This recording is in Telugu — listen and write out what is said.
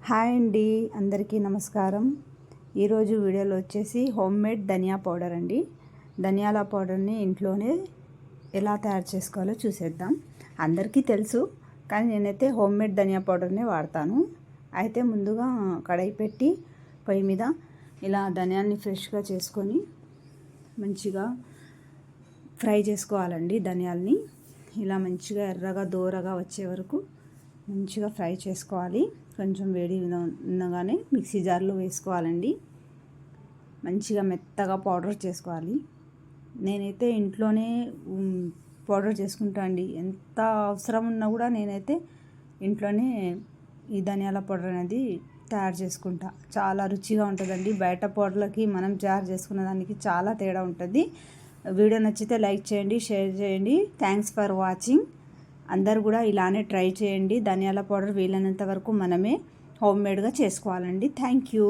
హాయ్ అండి, అందరికీ నమస్కారం. ఈరోజు వీడియోలో వచ్చేసి హోమ్ మేడ్ ధనియా పౌడర్ అండి. ధనియాల పౌడర్ని ఇంట్లోనే ఎలా తయారు చేసుకోవాలో చూసేద్దాం. అందరికీ తెలుసు, కానీ నేనైతే హోమ్ మేడ్ ధనియా పౌడర్నే వాడతాను. అయితే ముందుగా కడాయి పెట్టి పొయ్యి మీద ఇలా ధనియాల్ని ఫ్రెష్గా చేసుకొని మంచిగా ఫ్రై చేసుకోవాలండి. ధనియాల్ని ఇలా మంచిగా ఎర్రగా దోరగా వచ్చే వరకు మంచిగా ఫ్రై చేసుకోవాలి. కొంచెం వేడి ఉండగానే మిక్సీ జార్లో వేసుకోవాలండి. మంచిగా మెత్తగా పౌడర్ చేసుకోవాలి. నేనైతే ఇంట్లోనే పౌడర్ చేసుకుంటా అండి. ఎంత అవసరం ఉన్నా కూడా నేనైతే ఇంట్లోనే ఈ ధనియాల పౌడర్ అనేది తయారు చేసుకుంటా. చాలా రుచిగా ఉంటుందండి. బయట పౌడర్లకి మనం తయారు చేసుకున్న దానికి చాలా తేడా ఉంటుంది. వీడియో నచ్చితే లైక్ చేయండి, షేర్ చేయండి. Thanks for watching. అందరు కూడా ఇలానే ట్రై చేయండి. ధనియాల పౌడర్ వీలైనంత వరకు మనమే హోమ్ మేడ్గా చేసుకోవాలండి. Thank you.